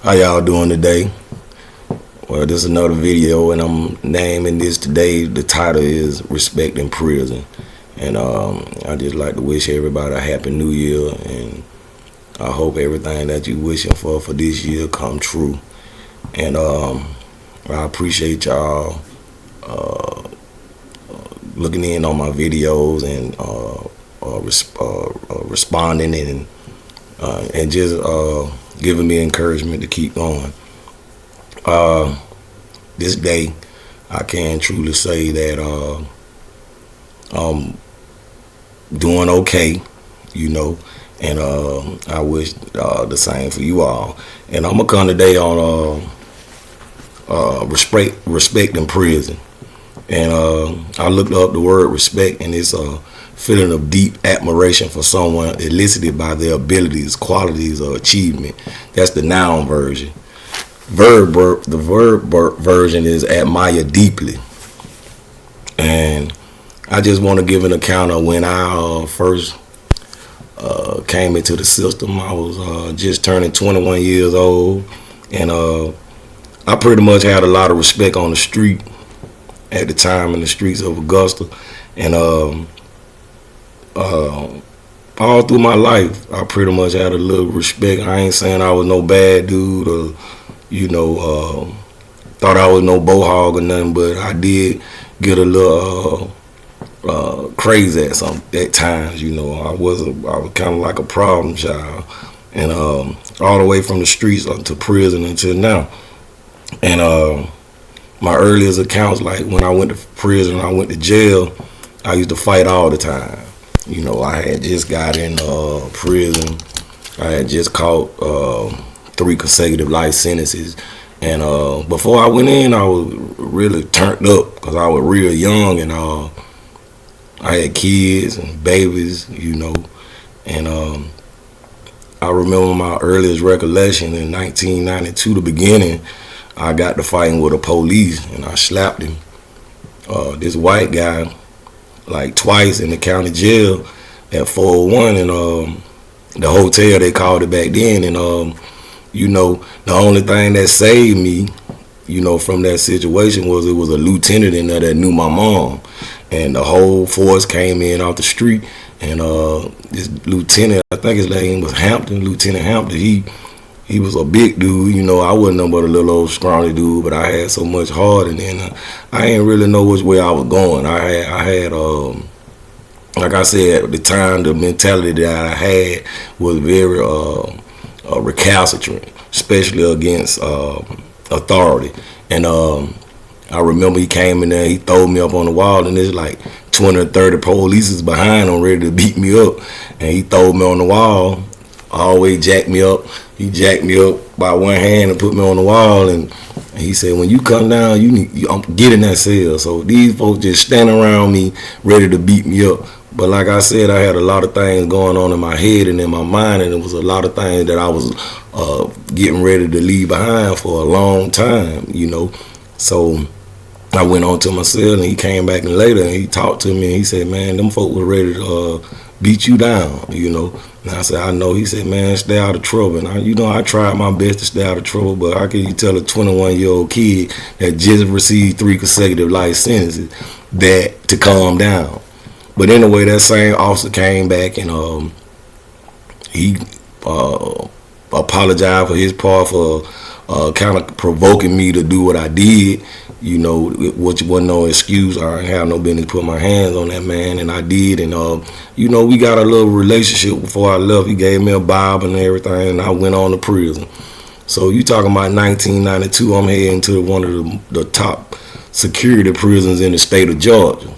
How y'all doing today? Well, this is another video, and I'm naming this today. The title is Respect in Prison. And I just like to wish everybody a happy new year, and I hope everything that you wishing for this year come true. And I appreciate y'all looking in on my videos and responding and just giving me encouragement to keep going. This day, I can truly say that I'm doing okay, and I wish the same for you all. And I'm gonna come today on respect in prison. And I looked up the word respect, and it's a feeling of deep admiration for someone elicited by their abilities, qualities, or achievement. That's the noun version. The verb version is admire deeply. And I just want to give an account of when I first came into the system. I was just turning 21 years old, and I pretty much had a lot of respect on the street at the time, in the streets of Augusta. And all through my life, I pretty much had a little respect. I ain't saying I was no bad dude or thought I was no bohog or nothing, but I did get a little crazy at times. I was kind of like a problem child, and all the way from the streets up to prison until now. And my earliest accounts, like when I went to prison, I went to jail, I used to fight all the time. I had just got in prison. I had just caught 3 consecutive life sentences. And before I went in, I was really turned up because I was real young, and I had kids and babies, And I remember my earliest recollection in 1992, the beginning, I got to fighting with a police, and I slapped him. This white guy, like twice in the county jail at 401, and the hotel, they called it back then. And the only thing that saved me, from that situation was it was a lieutenant in there that knew my mom, and the whole force came in off the street. And this lieutenant, I think his name was Hampton, Lieutenant Hampton. He was a big dude. I wasn't nothing but a little old scrawny dude, but I had so much heart, and then I didn't really know which way I was going. I had like I said, at the time, the mentality that I had was very recalcitrant, especially against authority. And I remember he came in there, he threw me up on the wall, and there's like 20 or 30 police behind him ready to beat me up. And he threw me on the wall, always jacked me up. He jacked me up by one hand and put me on the wall, and he said, when you come down, I'm get in that cell. So these folks just standing around me ready to beat me up. But like I said, I had a lot of things going on in my head and in my mind, and it was a lot of things that I was getting ready to leave behind for a long time, So I went on to my cell, and he came back and later, and he talked to me, and he said, man, them folks were ready to beat you down, And I said, I know. He said, man, stay out of trouble. And I tried my best to stay out of trouble, but how can you tell a 21-year-old kid that just received 3 consecutive life sentences that to calm down? But anyway, that same officer came back, and he apologized for his part for kind of provoking me to do what I did, which wasn't no excuse. I didn't have no business put my hands on that man, and I did. And we got a little relationship before I left. He gave me a Bible and everything, and I went on to prison. So you talking about 1992, I'm heading to one of the top security prisons in the state of Georgia.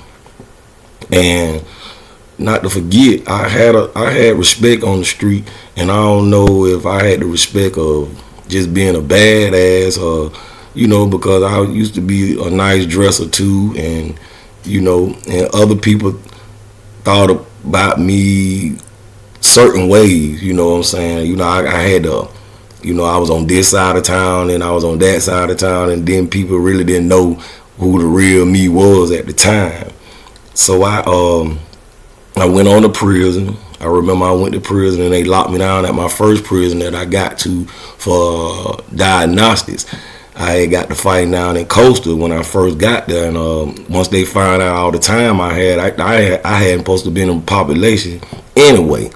And not to forget, I had respect on the street, and I don't know if I had the respect of just being a badass, or because I used to be a nice dresser too, and and other people thought about me certain ways. You know what I'm saying? I had to, I was on this side of town and I was on that side of town, and then people really didn't know who the real me was at the time. So I I went on to prison. I remember I went to prison and they locked me down at my first prison that I got to for diagnostics. I had got to fight down in Coastal when I first got there, and once they found out all the time I hadn't supposed to be in the population anyway,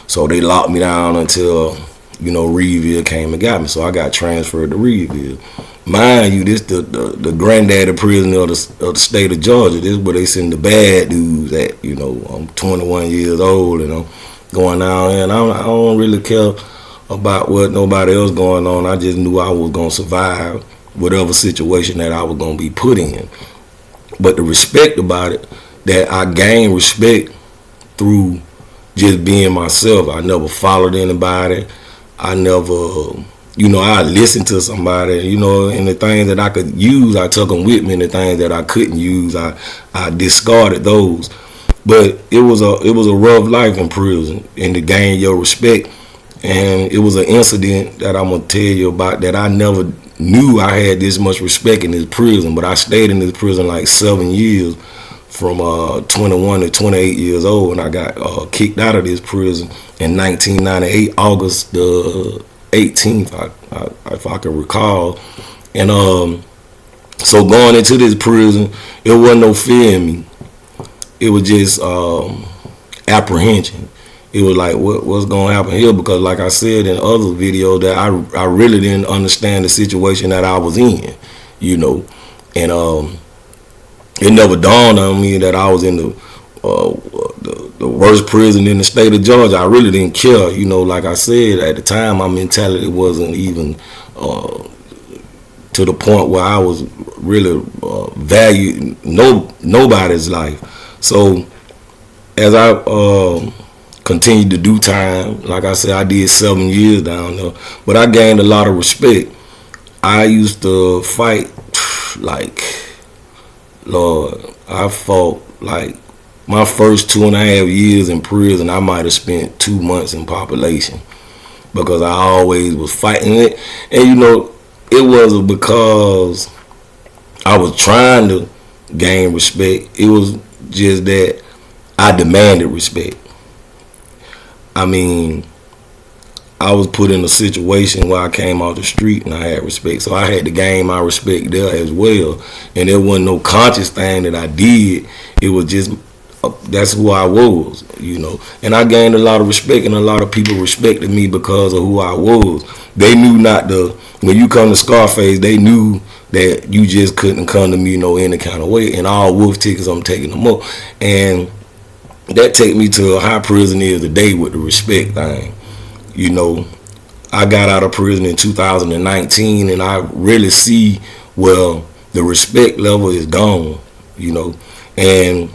So they locked me down until Reedville came and got me. So I got transferred to Reedville. Mind you, this the granddaddy prison of the state of Georgia. This is where they send the bad dudes at. I'm 21 years old and I'm going out there, and I don't really care about what nobody else going on. I just knew I was gonna survive whatever situation that I was gonna be put in. But the respect about it, that I gained respect through just being myself. I never followed anybody. I never, I listened to somebody, and the things that I could use, I took them with me, and the things that I couldn't use, I discarded those. But it was a rough life in prison, and to gain your respect. And it was an incident that I'm gonna tell you about that I never knew I had this much respect in this prison. But I stayed in this prison like 7 years, from 21 to 28 years old, and I got kicked out of this prison in 1998, August the 18th, if I can recall. And so going into this prison, it wasn't no fear in me. It was just apprehension. It was like, what's going to happen here? Because like I said in other videos, that I really didn't understand the situation that I was in, and it never dawned on me that I was in the worst prison in the state of Georgia. I really didn't care, like I said, at the time my mentality wasn't even to the point where I was really valued nobody's life. So as I continued to do time, like I said, I did 7 years down there, but I gained a lot of respect. I used to fight like, Lord, I fought like my first 2.5 years in prison, I might have spent 2 months in population, because I always was fighting it. And it wasn't because I was trying to gain respect. It was just that I demanded respect. I mean, I was put in a situation where I came off the street and I had respect, so I had to gain my respect there as well. And there wasn't no conscious thing that I did. It was just that's who I was, And I gained a lot of respect, and a lot of people respected me because of who I was. They knew not to. When you come to Scarface, they knew that you just couldn't come to me any kind of way. And all wolf tickets, I'm taking them up, and that take me to how prison is today with the respect thing. I got out of prison in 2019, and I really see, well, the respect level is gone, and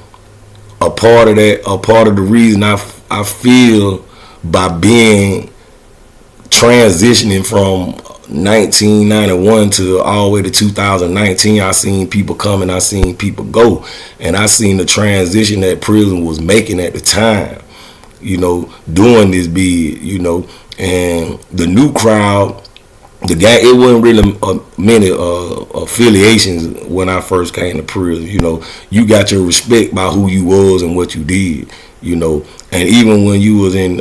a part of the reason I feel by being transitioning from 1991 to all the way to 2019, I seen people come and I seen people go, and I seen the transition that prison was making at the time, doing this bid, and the new crowd, the guy, it wasn't really many affiliations when I first came to prison. You got your respect by who you was and what you did, and even when you was in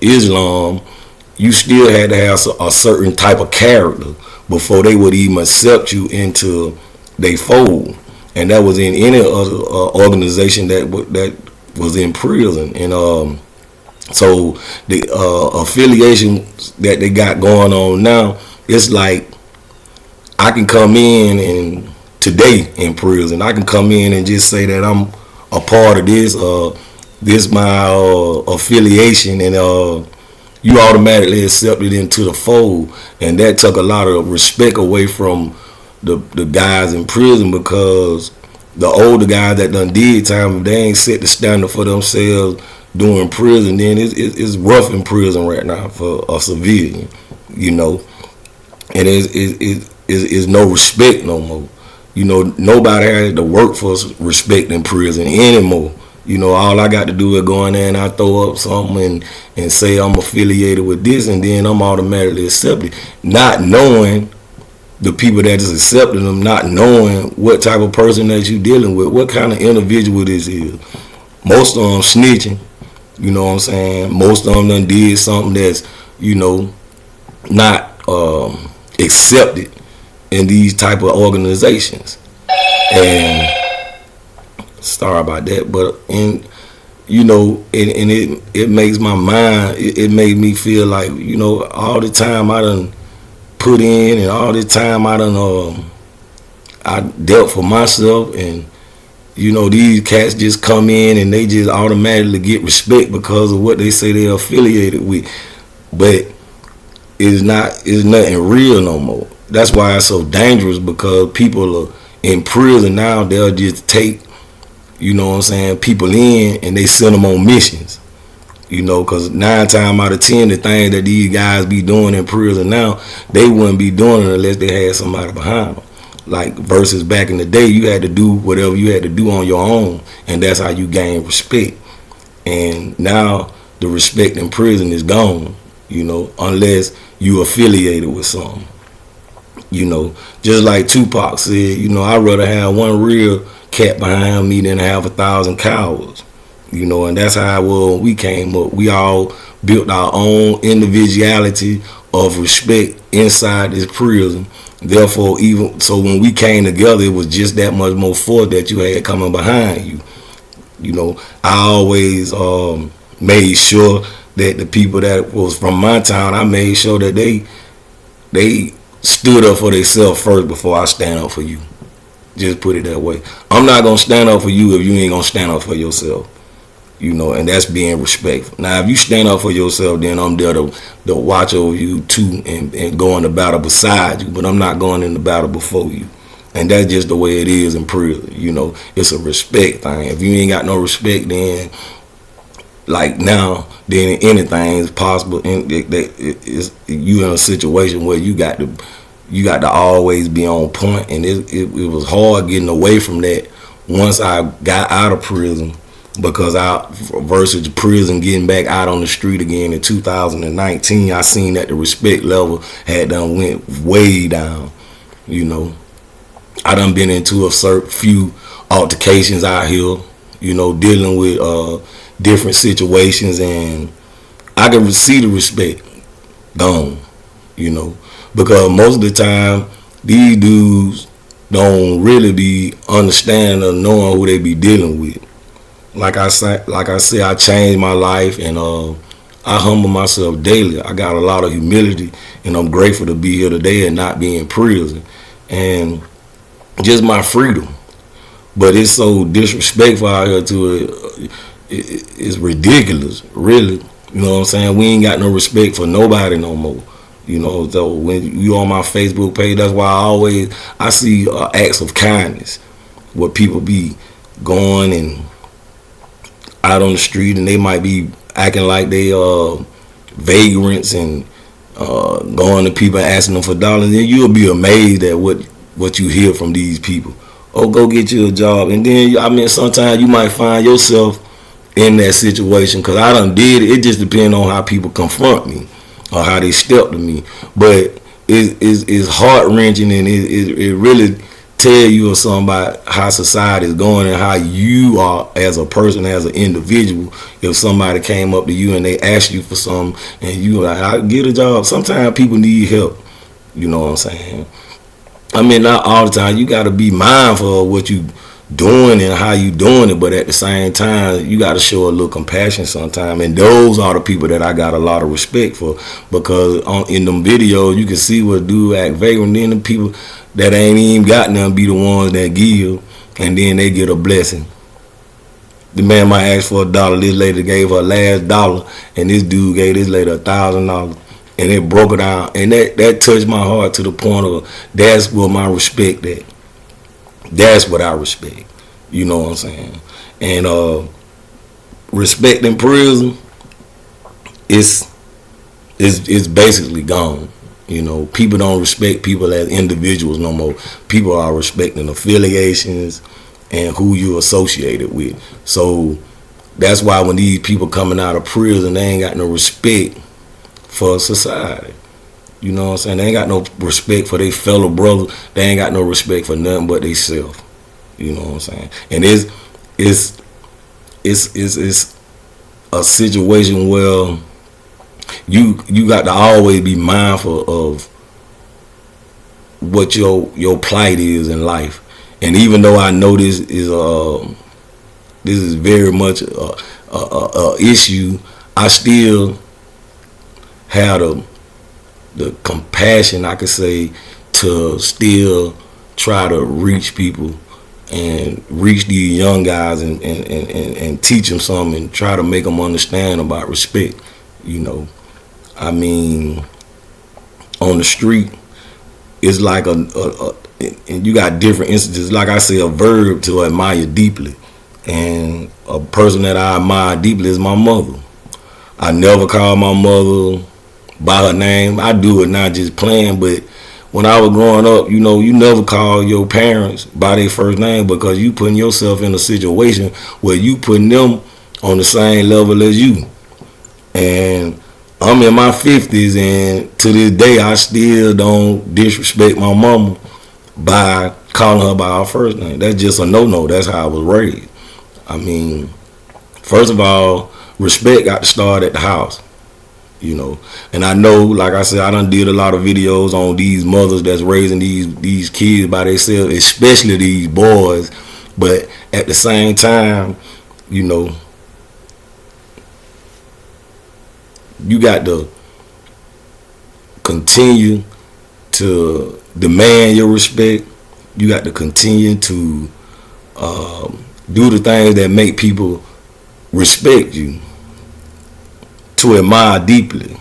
Islam, you still had to have a certain type of character before they would even accept you into their fold. And that was in any other organization that was in prison. And so the affiliation that they got going on now, it's like I can come in and today in prison, I can come in and just say that I'm a part of this my affiliation, and you automatically accepted into the fold. And that took a lot of respect away from the guys in prison, because the older guys that done did time, if they ain't set the standard for themselves doing prison, then it's rough in prison right now for a civilian, and it's no respect no more. Nobody has to work for respect in prison anymore. All I got to do is go in there and I throw up something and say I'm affiliated with this, and then I'm automatically accepted, not knowing the people that is accepting them, not knowing what type of person that you dealing with, what kind of individual this is. Most of them snitching. You know what I'm saying? Most of them done did something that's, you know, not accepted in these type of organizations. And sorry about that, but you know, and it makes my mind. It made me feel like, you know, all the time I done put in, and all the time I dealt for myself, and you know, these cats just come in and they just automatically get respect because of what they say they're affiliated with. But it's nothing real no more. That's why it's so dangerous, because people are in prison now. They'll just take, you know what I'm saying, people in, and they send them on missions. You know, because 9 times out of 10, the things that these guys be doing in prison now, they wouldn't be doing it unless they had somebody behind them. Like, versus back in the day, you had to do whatever you had to do on your own, and that's how you gain respect. And now the respect in prison is gone, you know, unless you affiliated with something. You know, just like Tupac said, you know, I'd rather have one real cat behind me than have 1,000 cowards. You know, and that's how it was when we came up. We all built our own individuality of respect inside this prison. Therefore, even so, when we came together, it was just that much more force that you had coming behind you. You know, I always made sure that the people that was from my town, I made sure that they stood up for themselves first before I stand up for you. Just put it that way. I'm not gonna stand up for you if you ain't gonna stand up for yourself. You know, and that's being respectful. Now, if you stand up for yourself, then I'm there to watch over you too, and go in the battle beside you. But I'm not going in the battle before you. And that's just the way it is in prison. You know, it's a respect thing. If you ain't got no respect, then like now, then anything is possible. And you in a situation where you got to always be on point. And it was hard getting away from that once I got out of prison. Because versus prison, getting back out on the street again in 2019, I seen that the respect level had done went way down. You know, I done been into a few altercations out here, you know, dealing with different situations, and I can see the respect gone, you know, because most of the time these dudes don't really be understanding or knowing who they be dealing with. Like I said, I changed my life, and I humble myself daily. I got a lot of humility, and I'm grateful to be here today and not be in prison, and just my freedom. But it's so disrespectful out here to it. It's ridiculous, really. You know what I'm saying? We ain't got no respect for nobody no more. You know, so when you on my Facebook page, that's why I see acts of kindness where people be going and out on the street, and they might be acting like they vagrants and going to people asking them for dollars, and you'll be amazed at what you hear from these people. Oh, go get you a job. And then, I mean, sometimes you might find yourself in that situation, because I done did it. It just depends on how people confront me or how they step to me. But it's heart-wrenching, and it really tell you something about how society is going and how you are as a person, as an individual. If somebody came up to you and they asked you for something, and you like, I get a job. Sometimes people need help. You know what I'm saying? I mean, not all the time. You got to be mindful of what you doing and how you doing it, but at the same time, you got to show a little compassion sometimes. And those are the people that I got a lot of respect for, because in them videos you can see what dude act vagrant, and then the people that ain't even got nothing be the ones that give, and then they get a blessing. The man might ask for $1. This lady gave her last dollar, and this dude gave this lady $1,000, and it broke it down, and that touched my heart to the point of that's where my respect at. That's what I respect. You know what I'm saying? And respect in prison is basically gone. You know, people don't respect people as individuals no more. People are respecting affiliations and who you're associated with. So that's why when these people coming out of prison, they ain't got no respect for society. You know what I'm saying? They ain't got no respect for their fellow brothers. They ain't got no respect for nothing but themselves. You know what I'm saying? And it's it's a situation where you got to always be mindful of what your plight is in life. And even though I know this is very much a issue, I still have the compassion, I could say, to still try to reach people and reach these young guys and teach them something and try to make them understand about respect. You know, I mean, on the street, it's like and you got different instances. Like I say, a verb to admire deeply, and a person that I admire deeply is my mother. I never call my mother by her name. I do it not just playing, but when I was growing up, you know, you never call your parents by their first name because you putting yourself in a situation where you putting them on the same level as you. And I'm in my 50s, and to this day, I still don't disrespect my mama by calling her by her first name. That's just a no-no. That's how I was raised. I mean, first of all, respect got to start at the house, you know. And I know, like I said, I done did a lot of videos on these mothers that's raising these kids by themselves, especially these boys. But at the same time, you know, you got to continue to demand your respect. You got to continue to do the things that make people respect you, to admire deeply,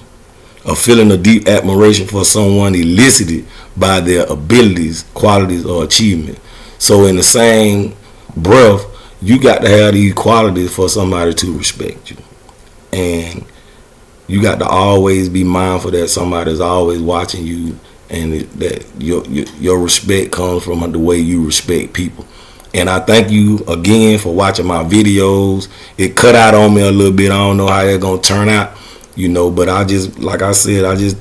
a feeling of deep admiration for someone elicited by their abilities, qualities, or achievement. So in the same breath, you got to have these qualities for somebody to respect you. And you got to always be mindful that somebody's always watching you, and that your respect comes from the way you respect people. And I thank you again for watching my videos. It cut out on me a little bit. I don't know how it's gonna turn out, you know, but I just, like I said, I just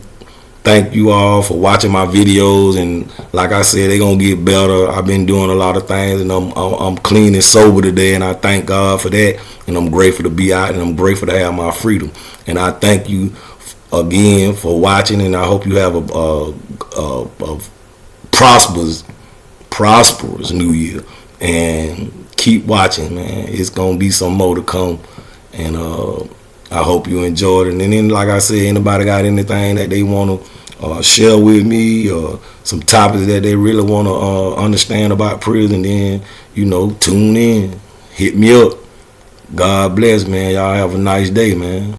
thank you all for watching my videos. And like I said, they're gonna get better. I've been doing a lot of things, and I'm clean and sober today, and I thank God for that. And I'm grateful to be out, and I'm grateful to have my freedom. And I thank you again for watching, and I hope you have a prosperous new year. And keep watching, man. It's gonna be some more to come, and I hope you enjoyed it. And then, like I said, anybody got anything that they want to share with me, or some topics that they really want to understand about prison, then, you know, tune in, hit me up. God bless, man. Y'all have a nice day, man.